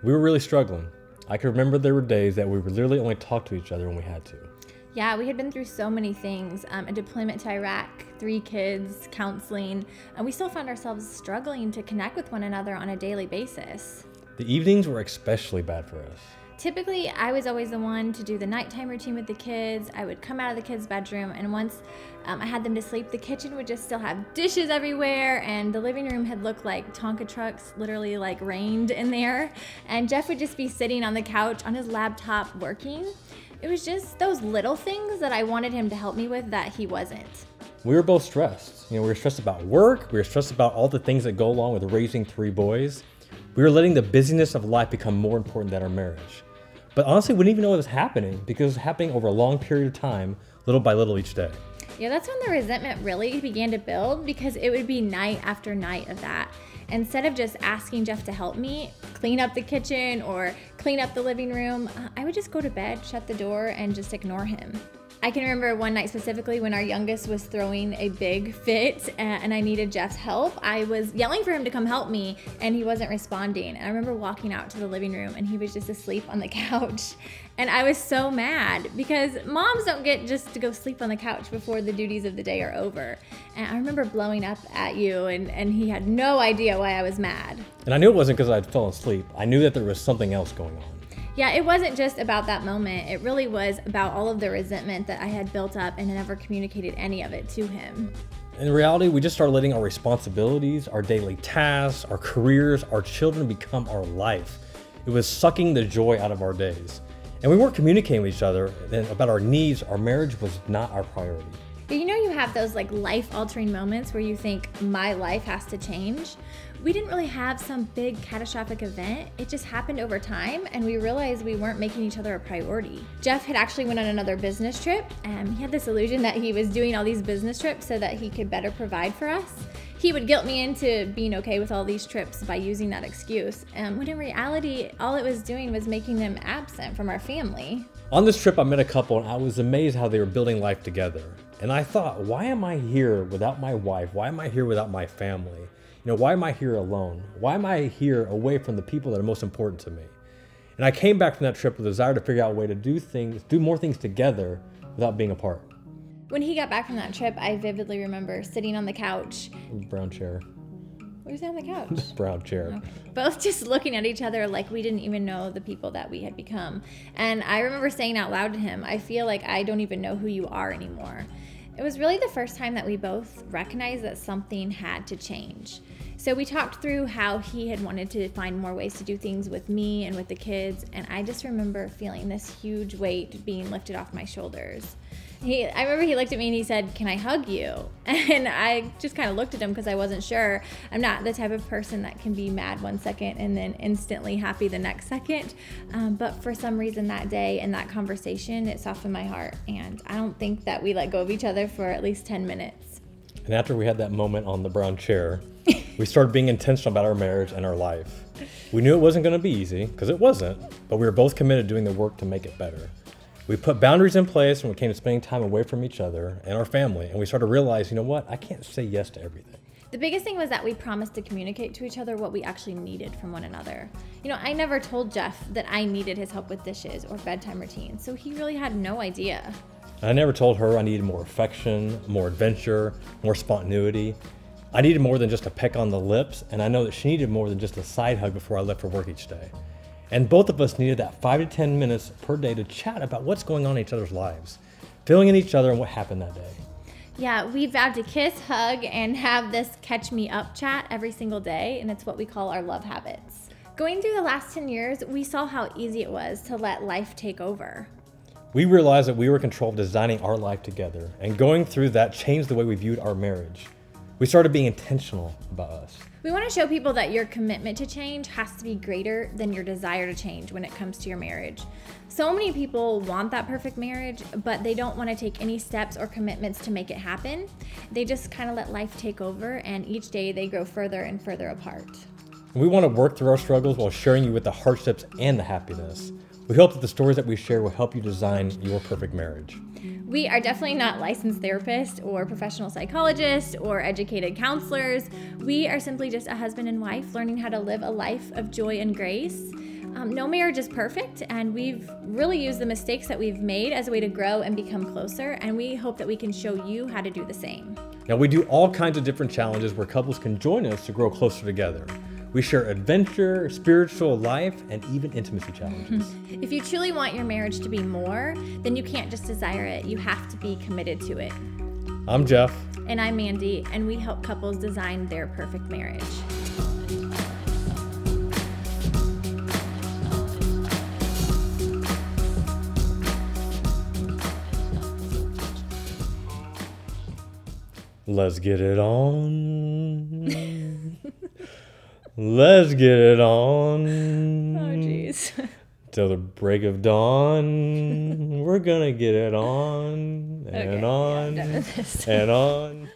We were really struggling. I can remember there were days that we would literally only talk to each other when we had to. Yeah, we had been through so many things, a deployment to Iraq, 3 kids, counseling, and we still found ourselves struggling to connect with one another on a daily basis. The evenings were especially bad for us. Typically, I was always the one to do the nighttime routine with the kids. I would come out of the kids' bedroom, and once I had them to sleep, the kitchen would just still have dishes everywhere, and the living room had looked like Tonka trucks literally like rained in there. And Jeff would just be sitting on the couch on his laptop working. It was just those little things that I wanted him to help me with that he wasn't. We were both stressed. We were stressed about work. We were stressed about all the things that go along with raising 3 boys. We were letting the busyness of life become more important than our marriage. But honestly, we didn't even know what was happening because it was happening over a long period of time, little by little each day. Yeah, that's when the resentment really began to build, because it would be night after night of that. Instead of just asking Jeff to help me clean up the kitchen or clean up the living room, I would just go to bed, shut the door, and just ignore him. I can remember one night specifically when our youngest was throwing a big fit and I needed Jeff's help. I was yelling for him to come help me and he wasn't responding. And I remember walking out to the living room and he was just asleep on the couch. And I was so mad because moms don't get just to go sleep on the couch before the duties of the day are over. And I remember blowing up at you and he had no idea why I was mad. And I knew it wasn't because I had fallen asleep. I knew that there was something else going on. Yeah, it wasn't just about that moment. It really was about all of the resentment that I had built up and I never communicated any of it to him. In reality, we just started letting our responsibilities, our daily tasks, our careers, our children become our life. It was sucking the joy out of our days. And we weren't communicating with each other about our needs. Our marriage was not our priority. But you have those like life-altering moments where you think, my life has to change. We didn't really have some big catastrophic event. It just happened over time and we realized we weren't making each other a priority. Jeff had actually went on another business trip and he had this illusion that he was doing all these business trips so that he could better provide for us. He would guilt me into being okay with all these trips by using that excuse. When in reality, all it was doing was making them absent from our family. On this trip, I met a couple and I was amazed how they were building life together. And I thought, why am I here without my wife? Why am I here without my family? Why am I here alone? Why am I here away from the people that are most important to me? And I came back from that trip with a desire to figure out a way to do more things together without being apart. When he got back from that trip, I vividly remember sitting on the couch. Brown chair. We were sitting on the couch. Brown chair. Okay. Both just looking at each other like we didn't even know the people that we had become. And I remember saying out loud to him, I feel like I don't even know who you are anymore. It was really the first time that we both recognized that something had to change. So we talked through how he had wanted to find more ways to do things with me and with the kids, and I just remember feeling this huge weight being lifted off my shoulders. I remember he looked at me and he said, "Can I hug you?" And I just kind of looked at him because I wasn't sure. I'm not the type of person that can be mad one second and then instantly happy the next second. But for some reason that day and that conversation, it softened my heart. And I don't think that we let go of each other for at least 10 minutes. And after we had that moment on the brown chair, we started being intentional about our marriage and our life. We knew it wasn't going to be easy, because it wasn't, but we were both committed to doing the work to make it better. We put boundaries in place when it came to spending time away from each other and our family, and we started to realize, I can't say yes to everything. The biggest thing was that we promised to communicate to each other what we actually needed from one another. I never told Jeff that I needed his help with dishes or bedtime routine, so he really had no idea. I never told her I needed more affection, more adventure, more spontaneity. I needed more than just a peck on the lips, and I know that she needed more than just a side hug before I left for work each day. And both of us needed that 5 to 10 minutes per day to chat about what's going on in each other's lives, filling in each other and what happened that day. Yeah, we vowed to kiss, hug, and have this catch me up chat every single day, and it's what we call our love habits. Going through the last 10 years, we saw how easy it was to let life take over. We realized that we were in control of designing our life together, and going through that changed the way we viewed our marriage. We started being intentional about us. We want to show people that your commitment to change has to be greater than your desire to change when it comes to your marriage. So many people want that perfect marriage, but they don't want to take any steps or commitments to make it happen. They just kind of let life take over, and each day they grow further and further apart. We want to work through our struggles while sharing you with the hardships and the happiness. We hope that the stories that we share will help you design your perfect marriage. We are definitely not licensed therapists or professional psychologists or educated counselors. We are simply just a husband and wife learning how to live a life of joy and grace. No marriage is perfect, and we've really used the mistakes that we've made as a way to grow and become closer, and we hope that we can show you how to do the same. Now, we do all kinds of different challenges where couples can join us to grow closer together. We share adventure, spiritual life, and even intimacy challenges. If you truly want your marriage to be more, then you can't just desire it. You have to be committed to it. I'm Jeff. And I'm Mandy, and we help couples design their perfect marriage. Let's get it on. Let's get it on. Oh, jeez. Till the break of dawn. We're gonna get it on and Okay, on yeah, I'm done with this. and on.